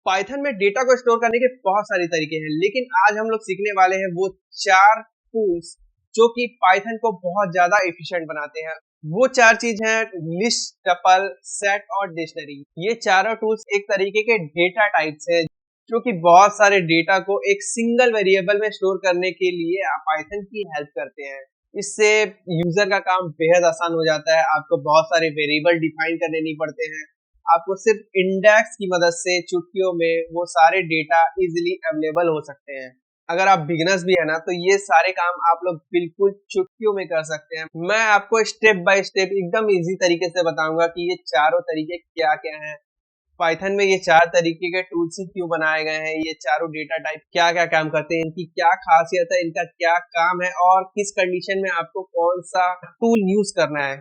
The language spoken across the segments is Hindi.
पाइथन में डेटा को स्टोर करने के बहुत सारे तरीके हैं, लेकिन आज हम लोग सीखने वाले हैं वो 4 टूल्स जो कि पाइथन को बहुत ज्यादा एफिशिएंट बनाते हैं। वो 4 चीज हैं लिस्ट, टपल, सेट और डिक्शनरी। ये चारों टूल्स एक तरीके के डेटा टाइप्स हैं जो कि बहुत सारे डेटा को एक सिंगल वेरिएबल में स्टोर करने के लिए पाइथन की हेल्प करते हैं। इससे यूजर का काम बेहद आसान हो जाता है। आपको बहुत सारे वेरिएबल डिफाइन करने नहीं पड़ते हैं। आपको सिर्फ इंडेक्स की मदद से चुटकियों में वो सारे डेटा इजीली अवेलेबल हो सकते हैं। अगर आप बिगिनर्स भी है ना, तो ये सारे काम आप लोग बिल्कुल चुटकियों में कर सकते हैं। मैं आपको स्टेप बाय स्टेप एकदम इजी तरीके से बताऊंगा कि ये चारों तरीके क्या क्या हैं। पाइथन में ये 4 तरीके के टूल्स ही क्यों बनाए गए हैं, ये चारों डेटा टाइप क्या क्या काम करते हैं, इनकी क्या खासियत है, इनका क्या काम है और किस कंडीशन में आपको कौन सा टूल यूज करना है,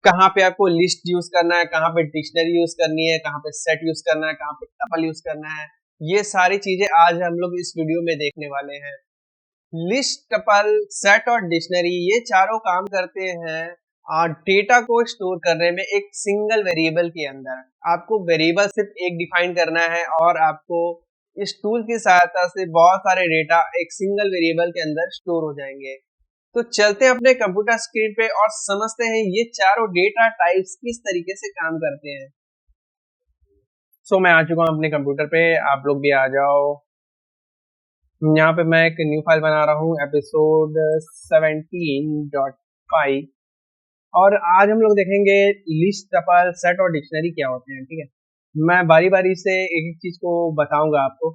कहाँ पे आपको लिस्ट यूज करना है, कहाँ पे डिक्शनरी यूज करनी है, कहाँ पे सेट यूज करना है, कहाँ पे टपल यूज करना है। ये सारी चीजें आज हम लोग इस वीडियो में देखने वाले हैं। लिस्ट, टपल, सेट और डिक्शनरी ये चारों काम करते हैं डेटा को स्टोर करने में एक सिंगल वेरिएबल के अंदर। आपको वेरिएबल सिर्फ एक डिफाइन करना है और आपको इस टूल की सहायता से बहुत सारे डेटा एक सिंगल वेरिएबल के अंदर स्टोर हो जाएंगे। तो चलते हैं अपने कंप्यूटर स्क्रीन पे और समझते हैं ये चारों डेटा टाइप्स किस तरीके से काम करते हैं। मैं आ चुका हूँ अपने कंप्यूटर पे, आप लोग भी आ जाओ। यहाँ पे मैं एक न्यू फाइल बना रहा हूँ एपिसोड 17.5 और आज हम लोग देखेंगे लिस्ट, टपल, सेट और डिक्शनरी क्या होते हैं। ठीक है, मैं बारी बारी से एक एक चीज को बताऊंगा आपको।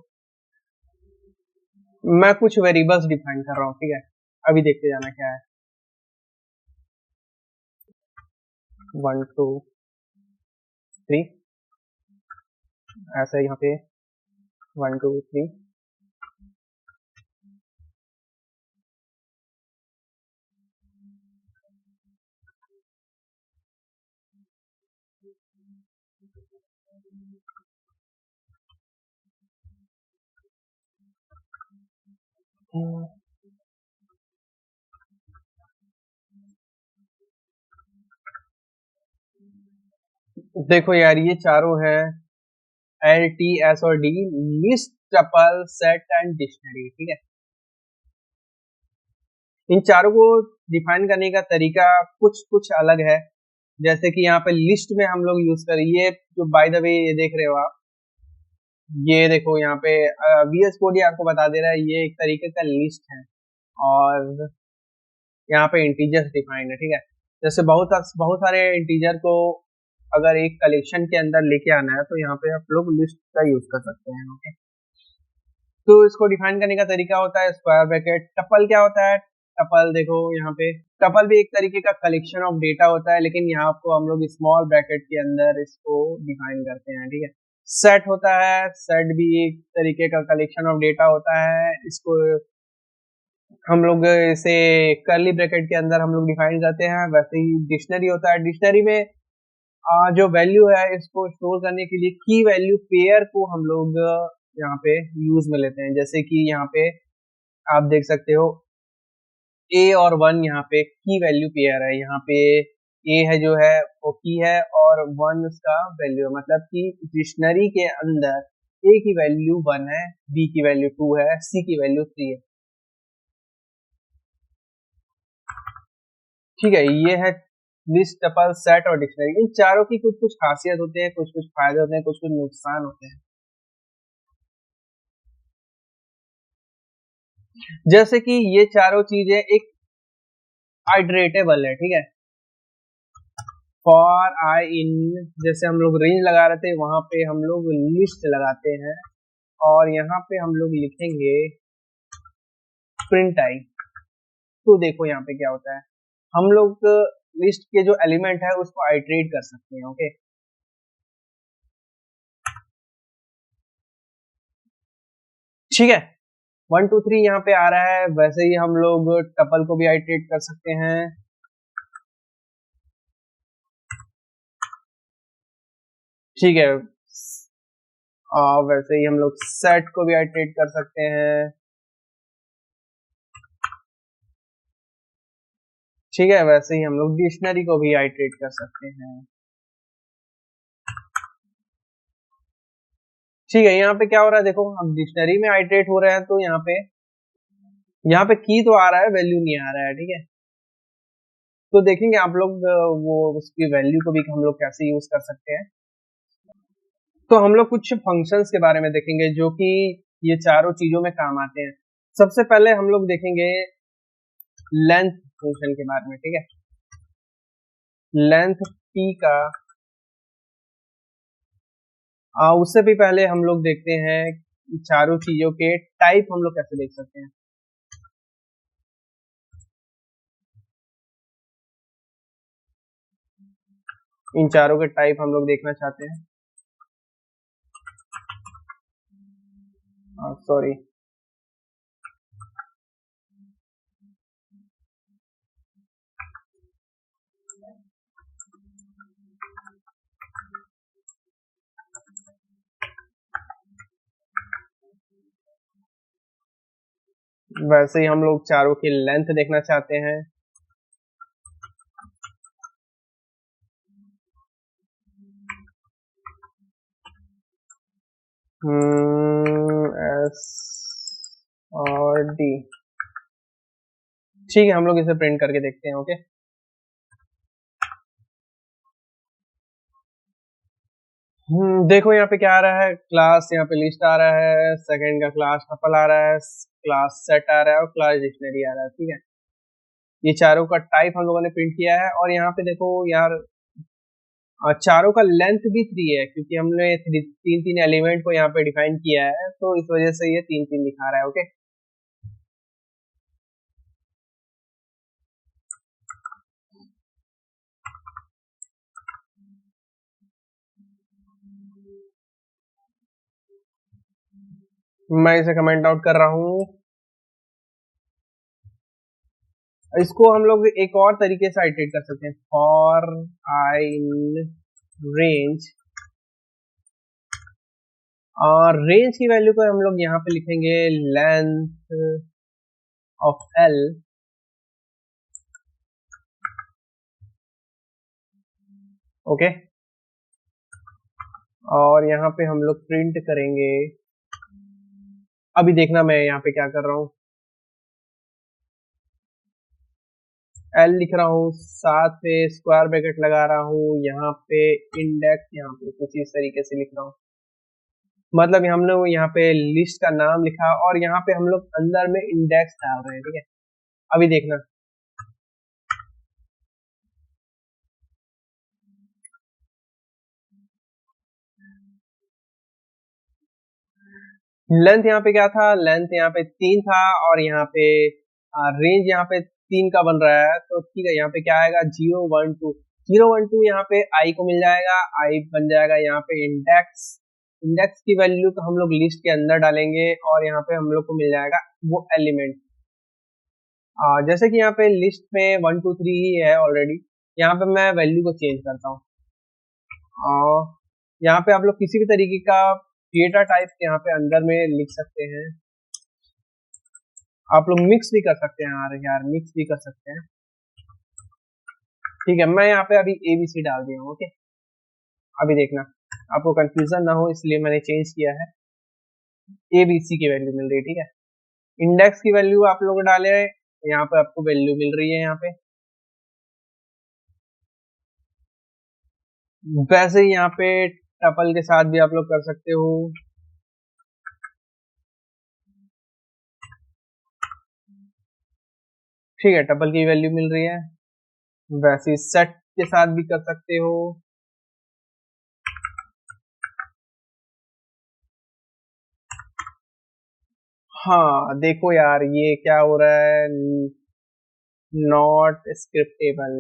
मैं कुछ वेरिएबल्स डिफाइन कर रहा हूँ। ठीक है, अभी देखते जाना क्या है। 1 2 3 ऐसा यहाँ पे 1 2 3 देखो यार, ये चारों हैं एल, टी, एस और D, list, tuple, set and dictionary. ठीक है, इन चारों को डिफाइन करने का तरीका कुछ कुछ अलग है। जैसे कि यहाँ पे लिस्ट में हम लोग यूज करें, ये जो बाय द वे ये देख रहे हो आप, ये देखो यहाँ पे वीएस कोड ही आपको बता दे रहा है, ये एक तरीके का लिस्ट है और यहाँ पे इंटीजर्स डिफाइंड है। ठीक है, जैसे बहुत सारे इंटीजर को अगर एक कलेक्शन के अंदर लेके आना है तो यहाँ पे आप लोग लिस्ट का यूज कर सकते हैं। ओके, तो इसको डिफाइन करने का तरीका होता है स्क्वायर ब्रैकेट। टपल क्या होता है? टपल देखो यहाँ पे, टपल भी एक तरीके का कलेक्शन ऑफ डेटा होता है, लेकिन यहाँ को हम लोग स्मॉल ब्रैकेट के अंदर इसको डिफाइन करते हैं। ठीक है, सेट होता है, सेट भी एक तरीके का कलेक्शन ऑफ डेटा होता है, इसको हम लोग इसे कर्ली ब्रैकेट के अंदर हम लोग डिफाइन करते हैं। वैसे ही डिक्शनरी होता है, डिक्शनरी में जो वैल्यू है इसको स्टोर करने के लिए की वैल्यू पेयर को हम लोग यहाँ पे यूज में लेते हैं। जैसे कि यहाँ पे आप देख सकते हो ए और 1 यहाँ पे की वैल्यू पेयर है। यहाँ पे ए है जो है वो की है और 1 उसका वैल्यू है, मतलब कि डिक्शनरी के अंदर ए की वैल्यू 1 है, बी की वैल्यू 2 है, सी की वैल्यू 3 है। ठीक है, ये है लिस्ट, टपल, सेट और डिक्शनरी। इन चारों की कुछ कुछ खासियत होते हैं, कुछ कुछ फायदे होते हैं, कुछ कुछ नुकसान होते हैं। जैसे कि ये चारों चीजें एक आइटरेटेबल है। ठीक है, फॉर आई इन, जैसे हम लोग रेंज लगा रहे थे वहां पे हम लोग लिस्ट लगाते हैं और यहाँ पे हम लोग लिखेंगे प्रिंट आई। तो देखो यहाँ पे क्या होता है, हम लोग लिस्ट के जो एलिमेंट है उसको आइटरेट कर सकते हैं। ओके, ठीक है, 1 2 3 यहाँ पे आ रहा है। वैसे ही हम लोग टपल को भी आइटरेट कर सकते हैं। ठीक है, वैसे ही हम लोग सेट को भी आइटरेट कर सकते हैं। ठीक है, वैसे ही हम लोग डिक्शनरी को भी आइटरेट कर सकते हैं। ठीक है, यहाँ पे क्या हो रहा है देखो, हम डिक्शनरी में आइटरेट हो रहे हैं तो यहाँ पे की तो आ रहा है, वैल्यू नहीं आ रहा है। ठीक है, तो देखेंगे आप लोग वो उसकी वैल्यू को भी हम लोग कैसे यूज कर सकते हैं। तो हम लोग कुछ फंक्शंस के बारे में देखेंगे जो कि ये चारों चीजों में काम आते हैं। सबसे पहले हम लोग देखेंगे लेंथ फंक्शन के बारे में। ठीक है, लेंथ p का उससे भी पहले हम लोग देखते हैं चारों चीजों के टाइप हम लोग कैसे देख सकते हैं। इन चारों के टाइप हम लोग देखना चाहते हैं। सॉरी, वैसे ही हम लोग चारों की लेंथ देखना चाहते हैं। एस और डी। ठीक है, हम लोग इसे प्रिंट करके देखते हैं। ओके, देखो यहाँ पे क्या आ रहा है, क्लास यहाँ पे लिस्ट आ रहा है, सेकंड का क्लास टपल आ रहा है, क्लास सेट आ रहा है और क्लास डिक्शनरी आ रहा है। ठीक है, ये चारों का टाइप हम लोगों ने प्रिंट किया है। और यहाँ पे देखो यार, चारों का लेंथ भी 3 है क्योंकि हमने तीन तीन एलिमेंट को यहाँ पे डिफाइन किया है, तो इस वजह से ये 3 3 दिखा रहा है। ओके, मैं इसे कमेंट आउट कर रहा हूँ। इसको हम लोग एक और तरीके से आइटरेट कर सकते हैं, फॉर आई इन रेंज, और रेंज की वैल्यू को हम लोग यहाँ पे लिखेंगे लेंथ ऑफ एल। ओके, और यहाँ पे हम लोग प्रिंट करेंगे। अभी देखना मैं यहाँ पे क्या कर रहा हूँ, एल लिख रहा हूँ, साथ में स्क्वायर ब्रैकेट लगा रहा हूँ, यहाँ पे इंडेक्स, यहाँ पे कुछ इस तरीके से लिख रहा हूँ। मतलब हम लोग यहाँ पे लिस्ट का नाम लिखा और यहाँ पे हम लोग अंदर में इंडेक्स डाल रहे हैं। ठीक है, अभी देखना, लेंथ यहाँ पे क्या था, लेंथ यहाँ पे 3 था और यहाँ पे रेंज यहाँ पे 3 का बन रहा है। तो ठीक है, यहाँ पे क्या आएगा, 0 1 2, 0 1 2 यहाँ पे आई को मिल जाएगा, आई बन जाएगा यहाँ पे इंडेक्स। इंडेक्स की वैल्यू तो हम लोग लिस्ट के अंदर डालेंगे और यहाँ पे हम लोग को मिल जाएगा वो एलिमेंट। जैसे कि यहाँ पे लिस्ट में 1 2 3 ही है ऑलरेडी, यहाँ पे मैं वैल्यू को चेंज करता हूँ। यहाँ पे आप लोग किसी भी तरीके का डेटा टाइप यहाँ पे अंदर में लिख सकते हैं। आप लोग मिक्स भी कर सकते हैं यार मिक्स भी कर सकते हैं। ठीक है, मैं यहाँ पे अभी ABC डाल दिया हूँ। ओके, अभी देखना, आपको कंफ्यूजन ना हो इसलिए मैंने चेंज किया है। ABC की वैल्यू मिल रही है। ठीक है, इंडेक्स की वैल्यू आप लोग डाले, यहाँ पे आपको वैल्यू मिल रही है। यहाँ पे वैसे ही यहाँ पे टपल के साथ भी आप लोग कर सकते हो। ठीक है, टपल की वैल्यू मिल रही है। वैसे सेट के साथ भी कर सकते हो। हाँ देखो यार, ये क्या हो रहा है, नॉट स्क्रिप्टेबल।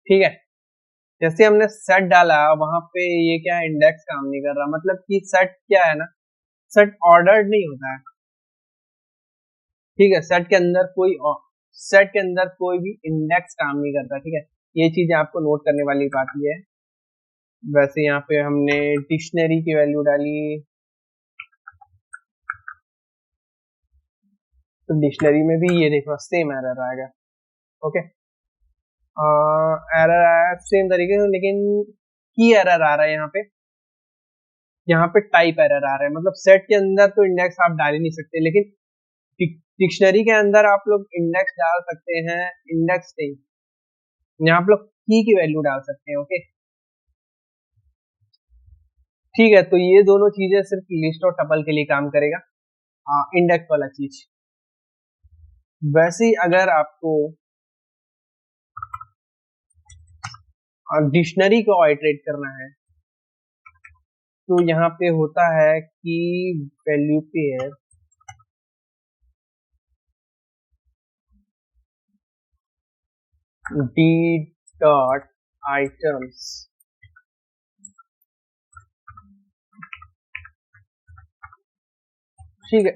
ठीक है, जैसे हमने सेट डाला वहां पे ये क्या है, इंडेक्स काम नहीं कर रहा। मतलब कि सेट क्या है ना, सेट ऑर्डर्ड नहीं होता है। ठीक है, सेट के अंदर कोई भी इंडेक्स काम नहीं करता। ठीक है, ये चीज आपको नोट करने वाली बात ये है। वैसे यहाँ पे हमने डिक्शनरी की वैल्यू डाली, तो डिक्शनरी में भी ये देखो सेम एरर आएगा। ओके, एरर आया सेम तरीके से, लेकिन की एरर आ रहा है यहाँ पे। यहाँ पे टाइप एरर आ रहा है, मतलब सेट के अंदर तो इंडेक्स आप डाल ही नहीं सकते, लेकिन डिक्शनरी के अंदर आप लोग इंडेक्स डाल सकते हैं, इंडेक्स नहीं, यहाँ आप लोग की वैल्यू डाल सकते हैं। ओके ठीक है, तो ये दोनों चीजें सिर्फ लिस्ट और टपल के लिए काम करेगा, इंडेक्स वाला चीज। वैसे ही अगर आपको डिक्शनरी को आइटरेट करना है तो यहाँ पे होता है कि value pair D dot items, ठीक है।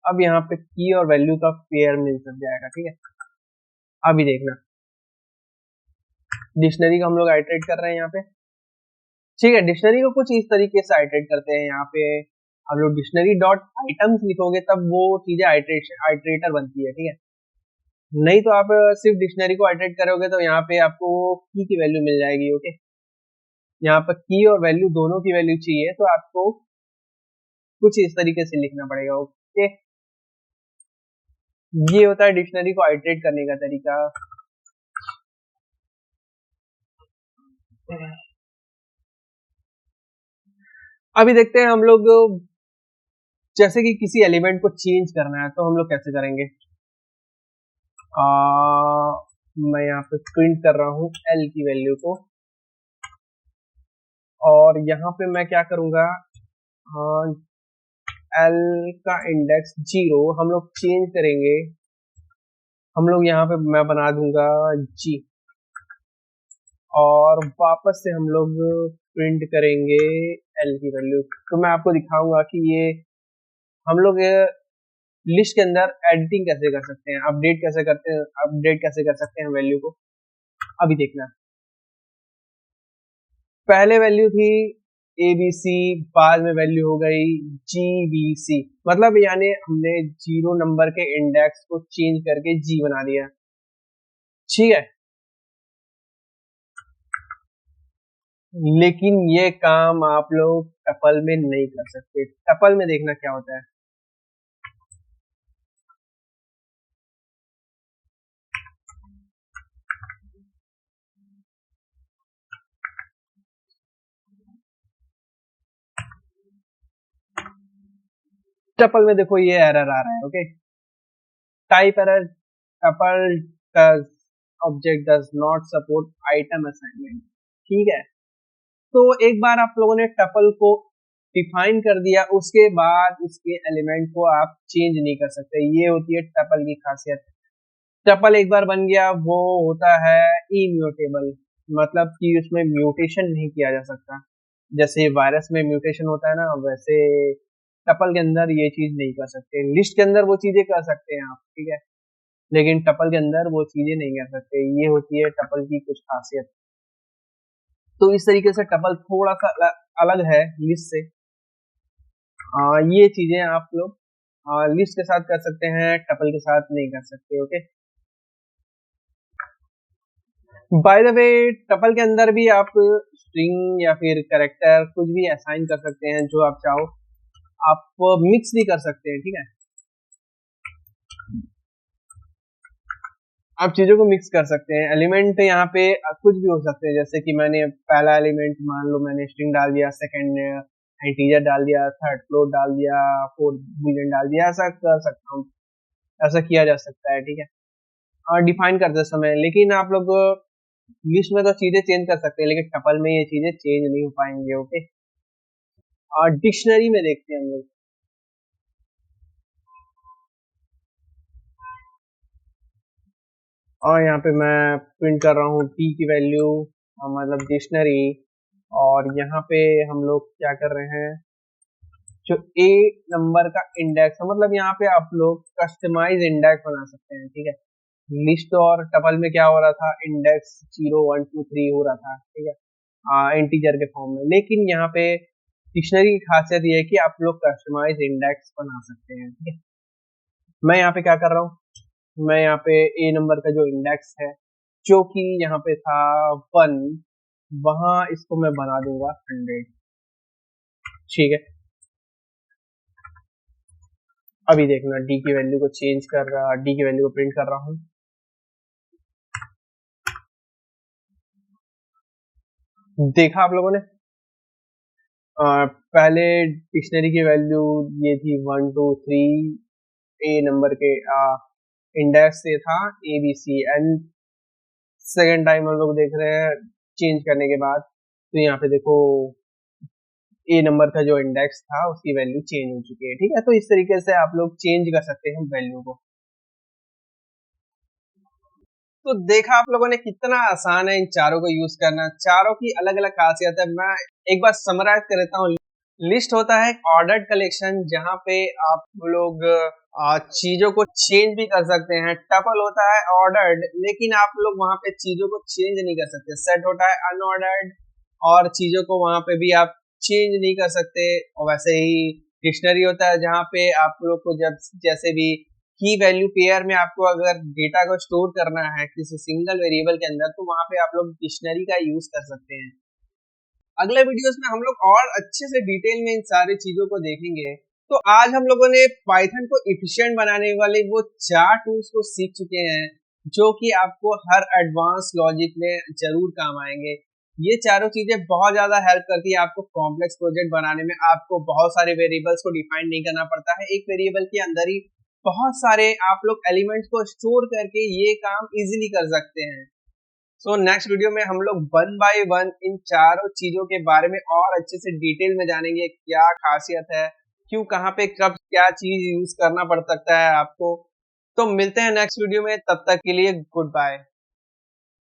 अब यहाँ पे की और वैल्यू का पेयर मिल सक जाएगा, ठीक है। अभी देखना, डिक्शनरी को हम लोग आइटरेट कर रहे हैं यहाँ पे, ठीक है। डिक्शनरी को कुछ इस तरीके से आइटरेट करते हैं, यहाँ पे आप लोग डिक्शनरी डॉट आइटम्स लिखोगे तब वो चीजें आइटरेटर बनती है, ठीक है। नहीं तो आप सिर्फ डिक्शनरी को आइटरेट करोगे तो यहाँ पे आपको की वैल्यू मिल जाएगी। ओके, यहाँ पर की और वैल्यू दोनों की वैल्यू चाहिए तो आपको कुछ इस तरीके से लिखना पड़ेगा। ओके, ये होता है डिक्शनरी को आइटरेट करने का तरीका। अभी देखते हैं हम लोग, जैसे कि किसी एलिमेंट को चेंज करना है तो हम लोग कैसे करेंगे। मैं यहाँ पे प्रिंट कर रहा हूँ एल की वैल्यू को, और यहाँ पे मैं क्या करूंगा, एल का इंडेक्स 0 हम लोग चेंज करेंगे, हम लोग यहाँ पे मैं बना दूंगा जी, और वापस से हम लोग प्रिंट करेंगे एल की वैल्यू। तो मैं आपको दिखाऊंगा कि ये हम लोग लिस्ट के अंदर एडिटिंग कैसे कर सकते हैं, अपडेट कैसे कर सकते हैं वैल्यू को। अभी देखना, पहले वैल्यू थी ABC, बाद में वैल्यू हो गई GBC, मतलब यानी हमने 0 नंबर के इंडेक्स को चेंज करके G बना दिया, ठीक है। लेकिन ये काम आप लोग टपल में नहीं कर सकते। टपल में देखना क्या होता है, टपल में देखो ये एरर आ रहा है। Okay, type error, tuple does object does not support item assignment, ठीक है। तो एक बार आप लोगों ने टपल को डिफाइन कर दिया, उसके बाद उसके एलिमेंट को आप चेंज नहीं कर सकते, ये होती है टपल की खासियत। टपल एक बार बन गया वो होता है इम्यूटेबल, मतलब कि उसमें म्यूटेशन नहीं किया जा सकता। जैसे वायरस में म्यूटेशन होता है ना, वैसे टपल के अंदर ये चीज नहीं कर सकते। लिस्ट के अंदर वो चीजें कर सकते हैं आप, ठीक है, लेकिन टपल के अंदर वो चीजें नहीं कर सकते। ये होती है टपल की कुछ खासियत। तो इस तरीके से टपल थोड़ा सा अलग है लिस्ट से। ये चीजें आप लोग लिस्ट के साथ कर सकते हैं, टपल के साथ नहीं कर सकते। Okay, by the way tuple के अंदर भी आप स्ट्रिंग या फिर कैरेक्टर कुछ भी असाइन कर सकते हैं, जो आप चाहो। आप मिक्स भी कर सकते हैं, ठीक है, आप चीजों को मिक्स कर सकते हैं। एलिमेंट यहाँ पे कुछ भी हो सकते हैं, जैसे कि मैंने पहला एलिमेंट मान लो मैंने स्ट्रिंग डाल दिया, सेकंड इंटीजर डाल दिया, थर्ड फ्लोट डाल दिया, फोर्थ बूलियन डाल दिया, ऐसा कर सकता हूँ, ऐसा किया जा सकता है, ठीक है, और डिफाइन करते समय। लेकिन आप लोग लिस्ट में तो चीजें चेंज कर सकते हैं, लेकिन टपल में ये चीजें चेंज नहीं हो पाएंगे। ओके, और डिक्शनरी में देखते हैं हम लोग। और यहाँ पे मैं प्रिंट कर रहा हूँ टी की वैल्यू, मतलब डिक्शनरी, और यहाँ पे हम लोग क्या कर रहे हैं, जो ए नंबर का इंडेक्स है, मतलब यहाँ पे आप लोग कस्टमाइज इंडेक्स बना सकते हैं, ठीक है। लिस्ट और टपल में क्या हो रहा था, इंडेक्स 0 1 2 3 हो रहा था, ठीक है, इंटीजर के फॉर्म में। लेकिन यहाँ पे डिक्शनरी की खासियत ये है कि आप लोग कस्टमाइज इंडेक्स बना सकते हैं, ठीक है। मैं यहाँ पे क्या कर रहा हूँ, मैं यहाँ पे ए नंबर का जो इंडेक्स है, जो कि यहाँ पे था 1, वहां इसको मैं बना दूंगा 100। ठीक है, अभी देखना डी की वैल्यू को चेंज कर रहा, डी की वैल्यू को प्रिंट कर रहा हूँ। देखा आप लोगों ने, पहले डिक्शनरी की वैल्यू ये थी 1 2 3, ए नंबर के इंडेक्स से था ABC, एंड सेकेंड टाइम हम लोग देख रहे हैं चेंज करने के बाद, तो यहाँ पे देखो ए नंबर का जो इंडेक्स था उसकी वैल्यू चेंज हो चुकी है। ठीक है, तो इस तरीके से आप लोग चेंज कर सकते हैं वैल्यू को। तो देखा आप लोगों ने कितना आसान है इन चारों को यूज करना, चारों की अलग अलग खासियत है। मैं एक बार समराइज कर देता हूँ। लिस्ट होता है ऑर्डर्ड कलेक्शन जहाँ पे आप लोग चीजों को चेंज भी कर सकते हैं। टपल होता है ऑर्डर्ड, लेकिन आप लोग वहां पे चीजों को चेंज नहीं कर सकते। सेट होता है अनऑर्डर्ड, और चीजों को वहां पे भी आप चेंज नहीं कर सकते। और वैसे ही डिक्शनरी होता है जहाँ पे आप लोग को जब जैसे भी की वैल्यू पेयर में आपको अगर डेटा को स्टोर करना है किसी सिंगल वेरिएबल के अंदर, तो वहां पे आप लोग डिक्शनरी का यूज कर सकते हैं। अगले वीडियोस में हम लोग और अच्छे से डिटेल में इन सारी चीजों को देखेंगे। तो आज हम लोगों ने पाइथन को इफिशिएंट बनाने वाले वो 4 टूल्स को सीख चुके हैं, जो कि आपको हर एडवांस लॉजिक में जरूर काम आएंगे। ये चारों चीजें बहुत ज्यादा हेल्प करती है आपको कॉम्प्लेक्स प्रोजेक्ट बनाने में। आपको बहुत सारे वेरिएबल्स को डिफाइन नहीं करना पड़ता है, एक वेरिएबल के अंदर ही बहुत सारे आप लोग एलिमेंट्स को स्टोर करके ये काम इजीली कर सकते हैं। सो नेक्स्ट वीडियो में हम लोग 1 बाय 1 इन चारों चीजों के बारे में और अच्छे से डिटेल में जानेंगे, क्या खासियत है, क्यों, कहाँ पे, कब क्या चीज यूज करना पड़ सकता है आपको। तो मिलते हैं नेक्स्ट वीडियो में, तब तक के लिए गुड बाय।